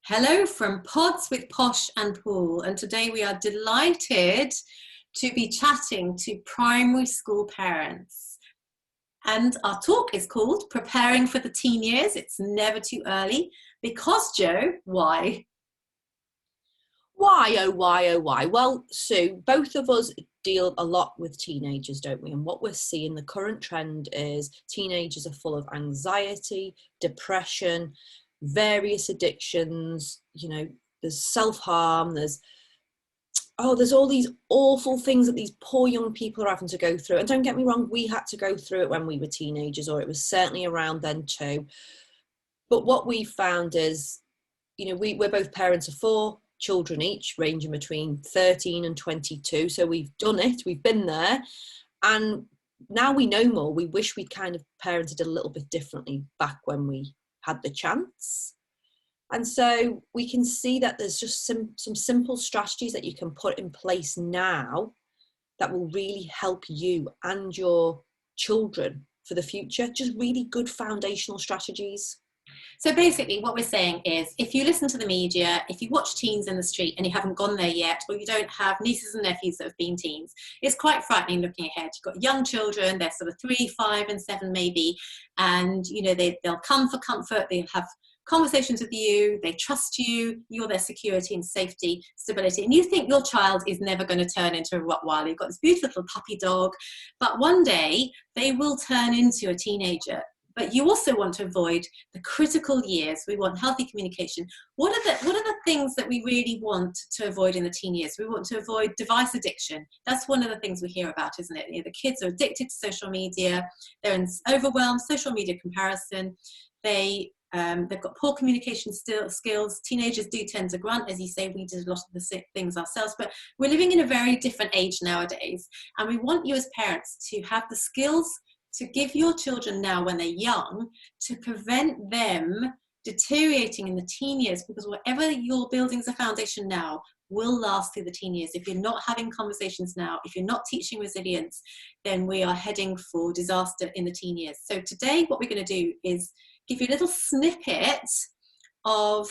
Hello from Pods with Posh and Paul, and today we are delighted to be chatting to primary school parents. And our talk is called Preparing for the Teen Years. It's never too early. Because, Joe, why? Why, oh, why, oh, why? Well, Sue, both of us deal a lot with teenagers, don't we? And what we're seeing, the current trend is teenagers are full of anxiety, depression, various addictions, there's self-harm, there's all these awful things that these poor young people are having to go through. And don't get me wrong, we had to go through it when we were teenagers, or it was certainly around then too. But what we found is, we're both parents of four children each, ranging between 13 and 22. So we've done it, we've been there. And now we know more. We wish we'd kind of parented a little bit differently back when we had the chance. And so we can see that there's just some simple strategies that you can put in place now that will really help you and your children for the future. Just really good foundational strategies. So basically what we're saying is, if you listen to the media, if you watch teens in the street and you haven't gone there yet, or you don't have nieces and nephews that have been teens, it's quite frightening looking ahead. You've got young children, they're sort of 3, 5 and 7 maybe, and they'll come for comfort, they'll have conversations with you, they trust you, you're their security and safety, stability, and you think your child is never going to turn into a Rottweiler. You've got this beautiful little puppy dog, but one day they will turn into a teenager. But you also want to avoid the critical years. We want healthy communication. What are the things that we really want to avoid in the teen years? We want to avoid device addiction. That's one of the things we hear about, isn't it? The kids are addicted to social media. They're in overwhelmed social media comparison. They've got poor communication skills. Teenagers do tend to grunt. As you say, we did a lot of the things ourselves, but we're living in a very different age nowadays. And we want you as parents to have the skills to give your children now when they're young, to prevent them deteriorating in the teen years, because whatever you're building as a foundation now will last through the teen years. If you're not having conversations now, if you're not teaching resilience, then we are heading for disaster in the teen years. So today what we're going to do is give you a little snippet of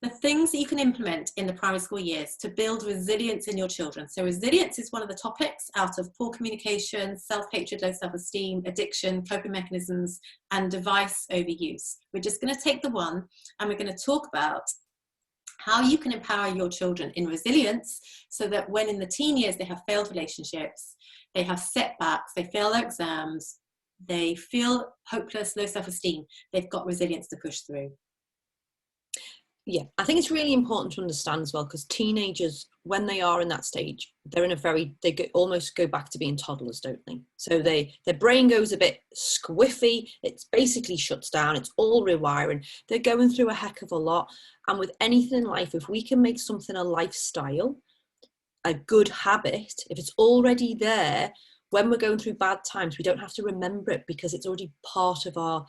the things that you can implement in the primary school years to build resilience in your children. So resilience is one of the topics out of poor communication, self-hatred, low self-esteem, addiction, coping mechanisms, and device overuse. We're just going to take the one and we're going to talk about how you can empower your children in resilience so that when in the teen years they have failed relationships, they have setbacks, they fail their exams, they feel hopeless, low self-esteem, they've got resilience to push through. Yeah, I think it's really important to understand as well, because teenagers, when they are in that stage, they're in almost go back to being toddlers, don't they? So their brain goes a bit squiffy, it's basically shuts down, it's all rewiring. They're going through a heck of a lot. And with anything in life, if we can make something a lifestyle, a good habit, if it's already there, when we're going through bad times, we don't have to remember it because it's already part of our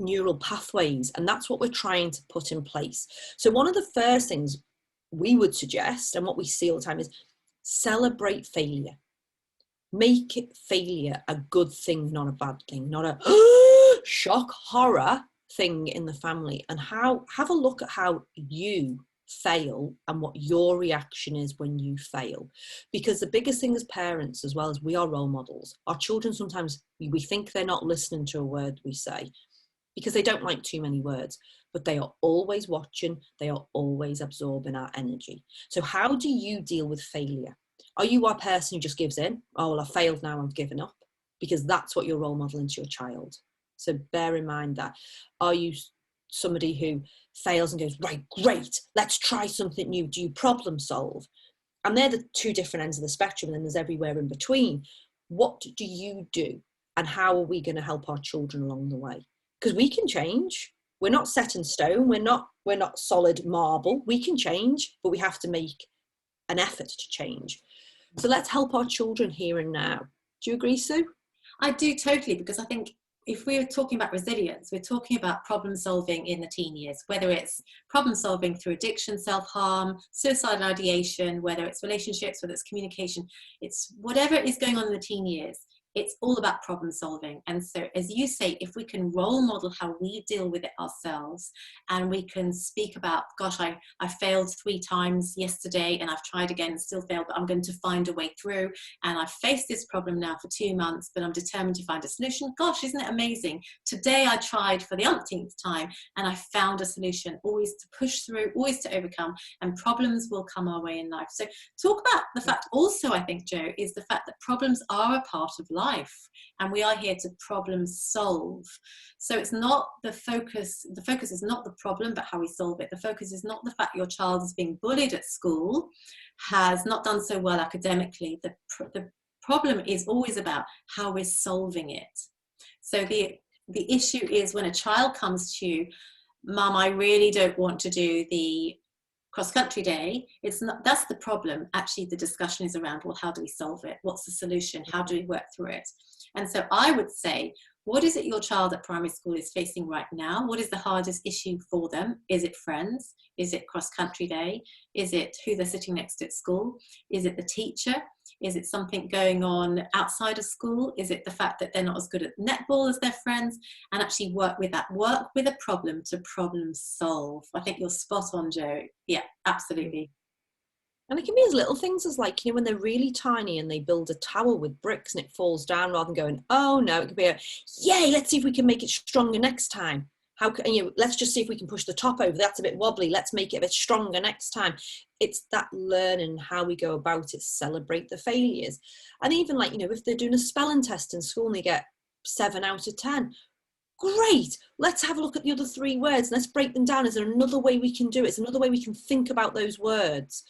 neural pathways, and that's what we're trying to put in place. So one of the first things we would suggest, and what we see all the time, is celebrate failure. Make it failure a good thing, not a bad thing, not a shock horror thing in the family. And have a look at how you fail and what your reaction is when you fail, because the biggest thing as parents, as well as we are role models, our children sometimes we think they're not listening to a word we say because they don't like too many words, but they are always watching, they are always absorbing our energy. So how do you deal with failure? Are you a person who just gives in? Oh, well, I failed now, I've given up, because that's what you're role modeling to your child. So bear in mind that. Are you somebody who fails and goes, right, great, let's try something new? Do you problem solve? And they're the two different ends of the spectrum, and then there's everywhere in between. What do you do? And how are we going to help our children along the way? Because we can change. We're not set in stone. We're not solid marble. We can change, but we have to make an effort to change. So let's help our children here and now. Do you agree, Sue? I do totally, because I think if we're talking about resilience, we're talking about problem solving in the teen years, whether it's problem solving through addiction, self-harm, suicidal ideation, whether it's relationships, whether it's communication, it's whatever is going on in the teen years. It's all about problem solving. And so, as you say, if we can role model how we deal with it ourselves, and we can speak about, gosh, I failed 3 times yesterday and I've tried again and still failed, but I'm going to find a way through. And I've faced this problem now for 2 months, but I'm determined to find a solution. Gosh, isn't it amazing? Today I tried for the umpteenth time and I found a solution. Always to push through, always to overcome, and problems will come our way in life. So talk about the fact also, I think, Jo, is the fact that problems are a part of life, and we are here to problem solve. So it's not the focus is not the problem, but how we solve it. The focus is not the fact your child is being bullied at school, has not done so well academically. The problem is always about how we're solving it. So the issue is when a child comes to you, Mum, I really don't want to do the cross-country day. It's not, that's the problem. Actually, the discussion is around, well, how do we solve it? What's the solution? How do we work through it? And so I would say, what is it your child at primary school is facing right now? What is the hardest issue for them? Is it friends? Is it cross-country day? Is it who they're sitting next to at school? Is it the teacher? Is it something going on outside of school? Is it the fact that they're not as good at netball as their friends? And actually work with that. Work with a problem to problem solve. I think you're spot on, Jo. Yeah, absolutely. And it can be as little things as, like, you know, when they're really tiny and they build a tower with bricks and it falls down, rather than going, oh no, it could be a, yay, let's see if we can make it stronger next time. How can, you know, let's just see if we can push the top over. That's a bit wobbly. Let's make it a bit stronger next time. It's that learning how we go about it, celebrate the failures. And even, like, you know, if they're doing a spelling test in school and they get 7 out of 10, great, let's have a look at the other 3 words. Let's break them down. Is there another way we can do it? Is there another way we can think about those words?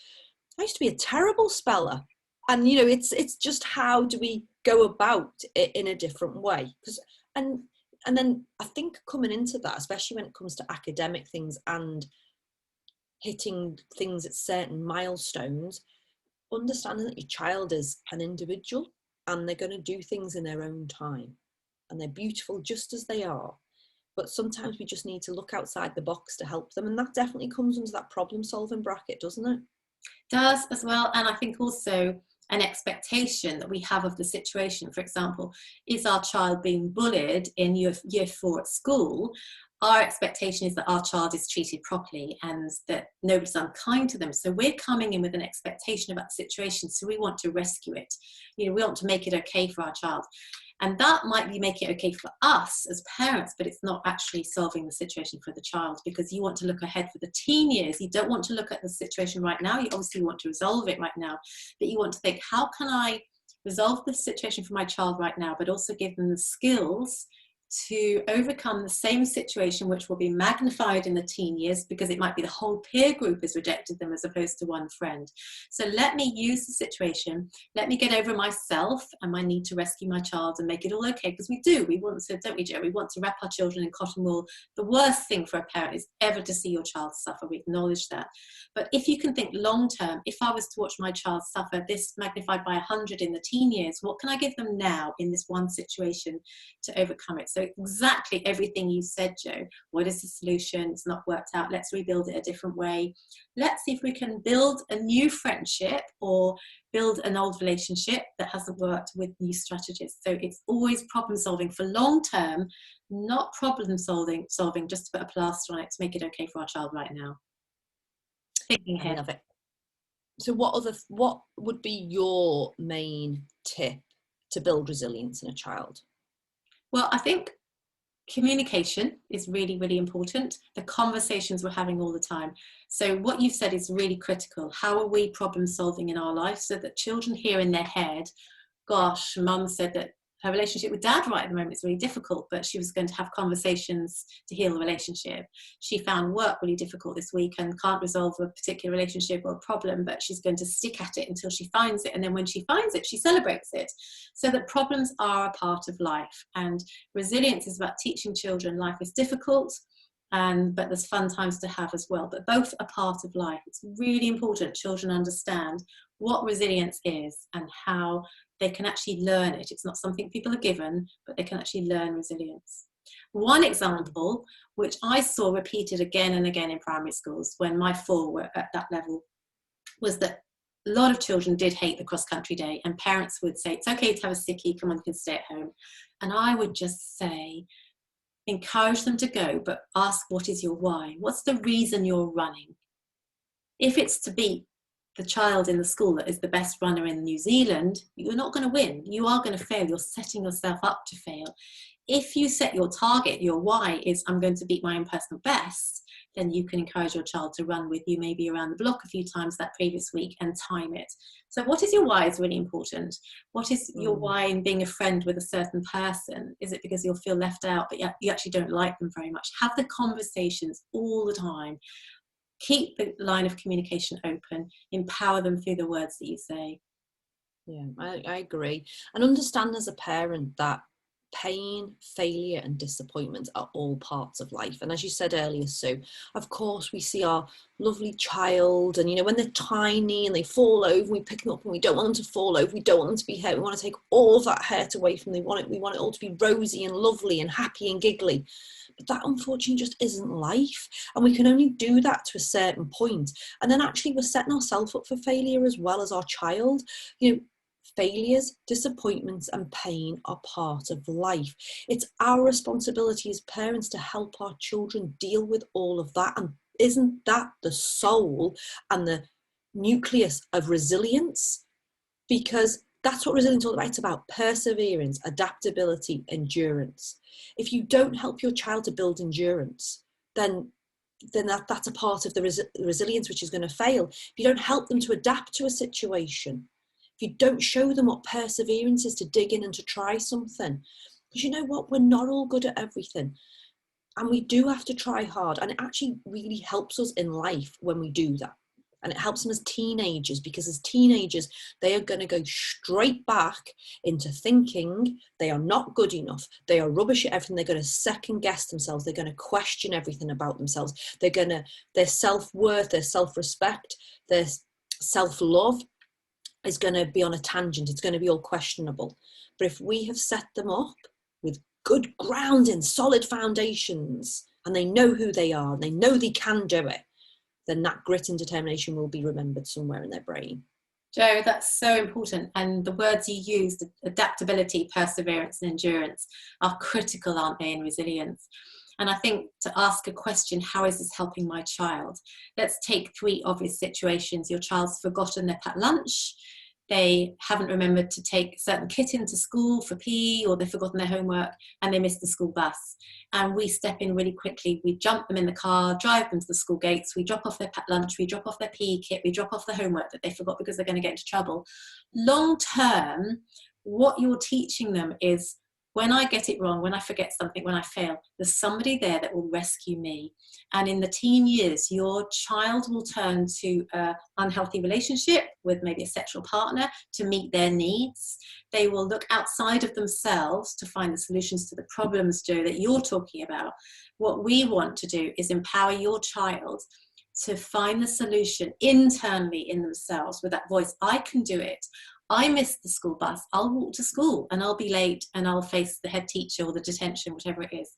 I used to be a terrible speller, and you know, it's just how do we go about it in a different way? Because and then I think coming into that, especially when it comes to academic things and hitting things at certain milestones, understanding that your child is an individual and they're going to do things in their own time, and they're beautiful just as they are. But sometimes we just need to look outside the box to help them, and that definitely comes under that problem solving bracket, doesn't it? Does as well. And I think also an expectation that we have of the situation. For example, is our child being bullied in year 4 at school? Our expectation is that our child is treated properly and that nobody's unkind to them. So we're coming in with an expectation about the situation. So we want to rescue it. You know, we want to make it okay for our child. And that might be making it okay for us as parents, but it's not actually solving the situation for the child, because you want to look ahead for the teen years. You don't want to look at the situation right now. You obviously want to resolve it right now, but you want to think, how can I resolve this situation for my child right now, but also give them the skills to overcome the same situation, which will be magnified in the teen years, because it might be the whole peer group has rejected them as opposed to one friend. So let me use the situation, let me get over myself and my need to rescue my child and make it all okay, because we want to, don't we, Jo? We want to wrap our children in cotton wool. The worst thing for a parent is ever to see your child suffer. We acknowledge that. But if you can think long term, if I was to watch my child suffer, this magnified by 100 in the teen years, what can I give them now in this one situation to overcome it? So exactly everything you said, Jo. What is the solution? It's not worked out. Let's rebuild it a different way. Let's see if we can build a new friendship or build an old relationship that hasn't worked with new strategies. So it's always problem solving for long term, not problem solving just to put a plaster on it to make it okay for our child right now. Thinking ahead. I love it. So what would be your main tip to build resilience in a child? Well, I think communication is really, really important. The conversations we're having all the time. So what you've said is really critical. How are we problem solving in our life so that children hear in their head, gosh, Mum said that her relationship with Dad right at the moment is really difficult, but she was going to have conversations to heal the relationship. She found work really difficult this week and can't resolve a particular relationship or problem, but she's going to stick at it until she finds it. And then when she finds it, she celebrates it. So that problems are a part of life. And resilience is about teaching children life is difficult, but there's fun times to have as well. But both are part of life. It's really important children understand what resilience is and how they can actually learn it. It's not something people are given, but they can actually learn resilience. One example, which I saw repeated again and again in primary schools when my 4 were at that level, was that a lot of children did hate the cross-country day, and parents would say, it's okay to have a sickie, come on, you can stay at home. And I would just say, encourage them to go, but ask, what is your why? What's the reason you're running? If it's to beat the child in the school that is the best runner in New Zealand, you're not going to win. You are going to fail. You're setting yourself up to fail. If you set your target, your why is, I'm going to beat my own personal best, then you can encourage your child to run with you maybe around the block a few times that previous week and time it. So what is your why is really important. What is your why in being a friend with a certain person? Is it because you'll feel left out, but you actually don't like them very much? Have the conversations all the time. Keep the line of communication open. Empower them through the words that you say. Yeah, I agree. And understand as a parent that pain, failure and disappointment are all parts of life. And as you said earlier, Sue, of course we see our lovely child, and when they're tiny and they fall over, we pick them up and we don't want them to fall over, we don't want them to be hurt, we want to take all of that hurt away from them, we want it all to be rosy and lovely and happy and giggly. But that unfortunately just isn't life, and we can only do that to a certain point. And then actually we're setting ourselves up for failure as well as our child. Failures, disappointments and pain are part of life. It's our responsibility as parents to help our children deal with all of that. And isn't that the soul and the nucleus of resilience? Because that's what resilience is all about. It's about perseverance, adaptability, endurance. If you don't help your child to build endurance, then that's a part of the resilience which is going to fail. If you don't help them to adapt to a situation, if you don't show them what perseverance is, to dig in and to try something, because you know what, we're not all good at everything, and we do have to try hard, and it actually really helps us in life when we do that. And it helps them as teenagers, because as teenagers they are going to go straight back into thinking they are not good enough, they are rubbish at everything, they're going to second guess themselves, they're going to question everything about themselves, their self-worth, their self-respect, their self-love is going to be on a tangent. It's going to be all questionable. But if we have set them up with good grounding, solid foundations, and they know who they are, and they know they can do it, then that grit and determination will be remembered somewhere in their brain. Jo, that's so important. And the words you used, adaptability, perseverance and endurance, are critical, aren't they, in resilience? And I think to ask a question, how is this helping my child? Let's take 3 obvious situations. Your child's forgotten their packed lunch, they haven't remembered to take a certain kit into school for PE, or they've forgotten their homework and they missed the school bus. And we step in really quickly. We jump them in the car, drive them to the school gates, we drop off their packed lunch, we drop off their PE kit, we drop off the homework that they forgot because they're going to get into trouble. Long term, what you're teaching them is, when I get it wrong, when I forget something, when I fail, there's somebody there that will rescue me. And in the teen years, your child will turn to an unhealthy relationship with maybe a sexual partner to meet their needs. They will look outside of themselves to find the solutions to the problems, Jo, that you're talking about. What we want to do is empower your child to find the solution internally in themselves with that voice. I can do it. I missed the school bus, I'll walk to school and I'll be late and I'll face the head teacher or the detention, whatever it is.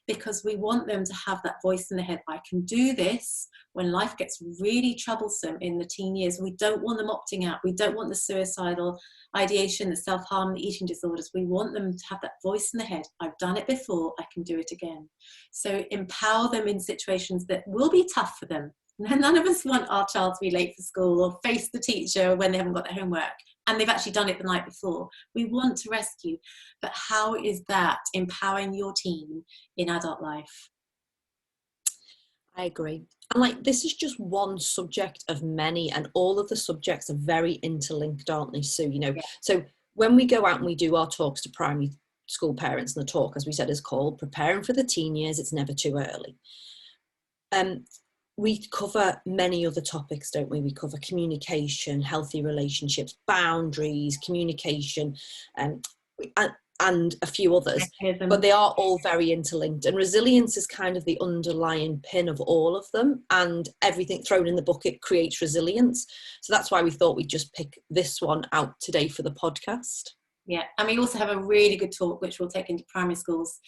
Because we want them to have that voice in their head. I can do this. When life gets really troublesome in the teen years, we don't want them opting out. We don't want the suicidal ideation, the self-harm, the eating disorders. We want them to have that voice in the head. I've done it before, I can do it again. So empower them in situations that will be tough for them. None of us want our child to be late for school or face the teacher when they haven't got their homework and they've actually done it the night before. We want to rescue, but how is that empowering your teen in adult life? I agree. And this is just one subject of many, and all of the subjects are very interlinked, aren't they, Sue? Yeah. So when we go out and we do our talks to primary school parents, and the talk, as we said, is called Preparing for the Teen Years, It's Never Too Early. We cover many other topics, don't we? We cover communication, healthy relationships, boundaries, communication, and a few others. But they are all very interlinked. And resilience is kind of the underlying pin of all of them. And everything thrown in the bucket creates resilience. So that's why we thought we'd just pick this one out today for the podcast. Yeah, and we also have a really good talk, which we'll take into primary schools,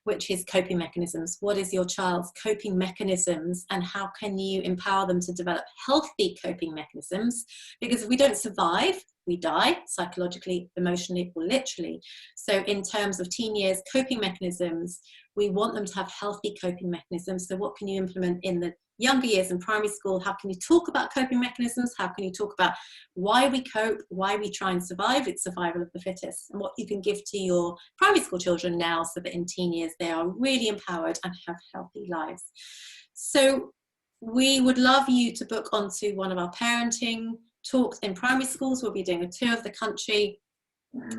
which is coping mechanisms. What is your child's coping mechanisms, and how can you empower them to develop healthy coping mechanisms? Because if we don't survive, we die psychologically, emotionally, or literally. So in terms of teen years coping mechanisms, we want them to have healthy coping mechanisms. So what can you implement in the younger years in primary school? How can you talk about coping mechanisms? How can you talk about why we cope, why we try and survive? It's survival of the fittest, and what you can give to your primary school children now, so that in teen years they are really empowered and have healthy lives. So we would love you to book onto one of our parenting talks in primary schools. We'll be doing a tour of the country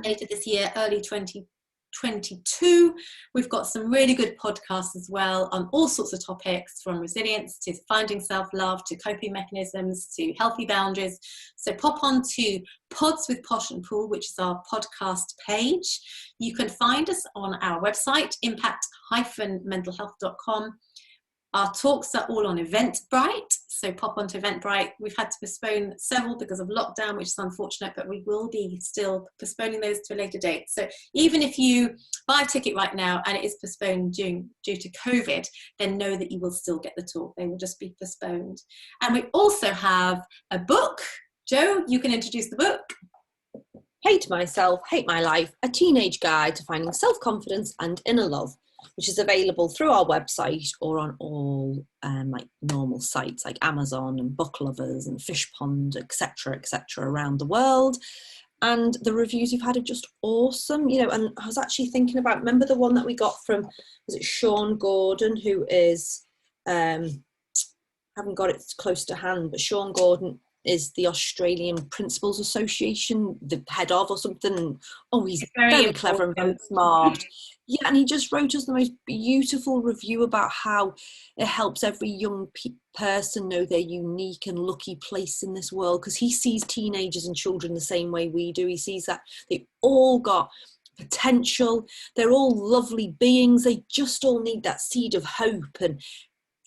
later this year, early 2022. We've got some really good podcasts as well on all sorts of topics, from resilience to finding self-love to coping mechanisms to healthy boundaries. So pop on to Pods with Posh and Pool, which is our podcast page. You can find us on our website, impact-mentalhealth.com. Our talks are all on Eventbrite, so pop onto Eventbrite. We've had to postpone several because of lockdown, which is unfortunate, but we will be still postponing those to a later date. So even if you buy a ticket right now and it is postponed due to COVID, then know that you will still get the talk. They will just be postponed. And we also have a book. Jo, you can introduce the book. Hate Myself, Hate My Life, a teenage guide to finding self-confidence and inner love, which is available through our website or on all like normal sites like Amazon and Book Lovers and Fish Pond, etc., around the world. And the reviews you've had are just awesome, you know. And I was actually thinking about, remember the one that we got from, was it Sean Gordon, who is, haven't got it close to hand, but Sean Gordon is the Australian Principals Association, the head of or something. Oh, he's very clever and very smart. Yeah, and he just wrote us the most beautiful review about how it helps every young person know their unique and lucky place in this world, because he sees teenagers and children the same way we do. He sees that they all got potential, they're all lovely beings, they just all need that seed of hope and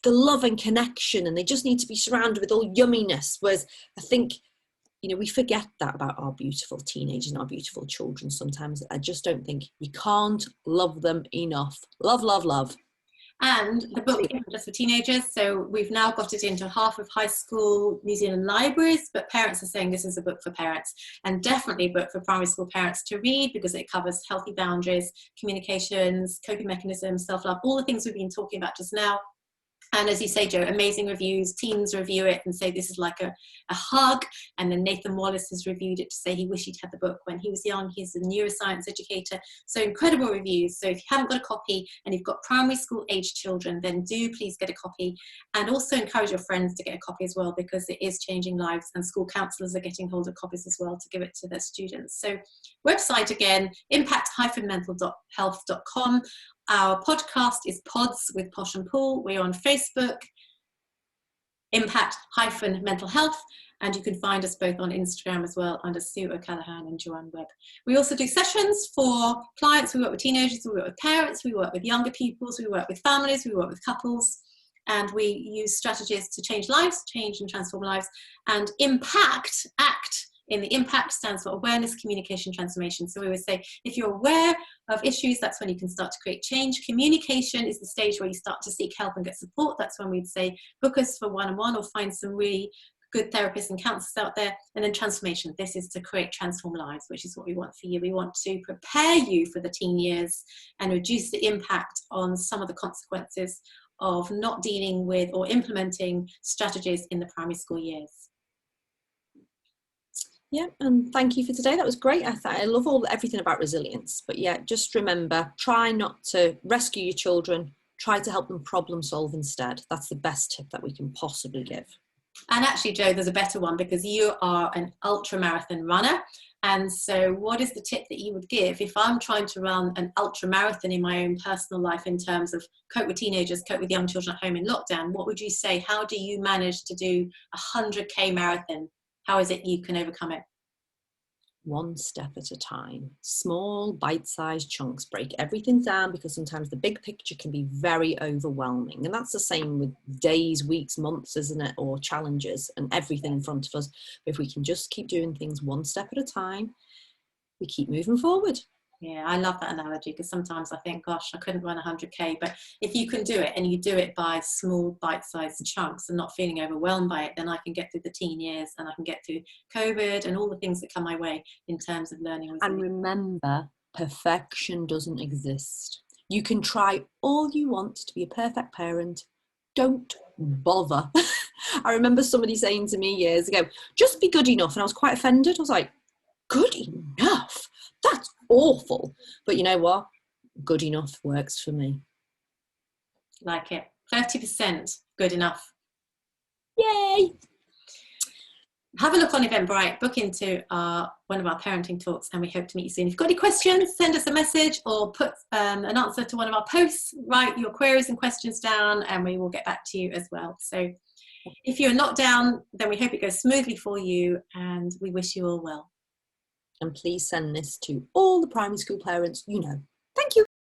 the love and connection, and they just need to be surrounded with all yumminess. Whereas I think, you know, we forget that about our beautiful teenagers and our beautiful children sometimes. I just don't think you can't love them enough. Love, love, love. And the book isn't just for teenagers, so we've now got it into half of high school New Zealand libraries, but parents are saying this is a book for parents, and definitely a book for primary school parents to read, because it covers healthy boundaries, communications, coping mechanisms, self-love, all the things we've been talking about just now. And as you say, Jo, amazing reviews. Teens review it and say this is like a hug. And then Nathan Wallace has reviewed it to say he wished he'd had the book when he was young. He's a neuroscience educator. So incredible reviews. So if you haven't got a copy and you've got primary school age children, then do please get a copy. And also encourage your friends to get a copy as well, because it is changing lives, and school counsellors are getting hold of copies as well to give it to their students. So website again, impact-mentalhealth.com. Our podcast is Pods with Posh and Paul. We're on Facebook, Impact-Mental Health, and you can find us both on Instagram as well under Sue O'Callaghan and Joanne Webb. We also do sessions for clients. We work with teenagers, we work with parents, we work with younger peoples, we work with families, we work with couples, and we use strategies to change lives, change and transform lives. And impact, act, in the impact stands for awareness, communication, transformation. So we always say, if you're aware of issues, that's when you can start to create change. Communication is the stage where you start to seek help and get support. That's when we'd say, book us for one-on-one or find some really good therapists and counselors out there. And then transformation, this is to create transform lives, which is what we want for you. We want to prepare you for the teen years and reduce the impact on some of the consequences of not dealing with or implementing strategies in the primary school years. Yeah, and thank you for today. That was great. I love everything about resilience. But yeah, just remember, try not to rescue your children. Try to help them problem solve instead. That's the best tip that we can possibly give. And actually, Jo, there's a better one, because you are an ultra marathon runner. And so what is the tip that you would give if I'm trying to run an ultra marathon in my own personal life in terms of cope with teenagers, cope with young children at home in lockdown? What would you say? How do you manage to do a 100K marathon? How is it you can overcome it? One step at a time. Small, bite-sized chunks. Break everything down, because sometimes the big picture can be very overwhelming. And that's the same with days, weeks, months, isn't it? Or challenges and everything in front of us. But if we can just keep doing things one step at a time, we keep moving forward. Yeah, I love that analogy, because sometimes I think, gosh, I couldn't run 100k, but if you can do it and you do it by small bite-sized chunks and not feeling overwhelmed by it, then I can get through the teen years and I can get through COVID and all the things that come my way in terms of learning resilience. And remember, perfection doesn't exist. You can try all you want to be a perfect parent. Don't bother. I remember somebody saying to me years ago, just be good enough. And I was quite offended. I was like, good enough? That's awful. But you know what? Good enough works for me. Like it. 30% good enough. Yay! Have a look on Eventbrite, book into one of our parenting talks, and we hope to meet you soon. If you've got any questions, send us a message or put an answer to one of our posts. Write your queries and questions down and we will get back to you as well. So if you're not down, then we hope it goes smoothly for you, and we wish you all well. And please send this to all the primary school parents you know.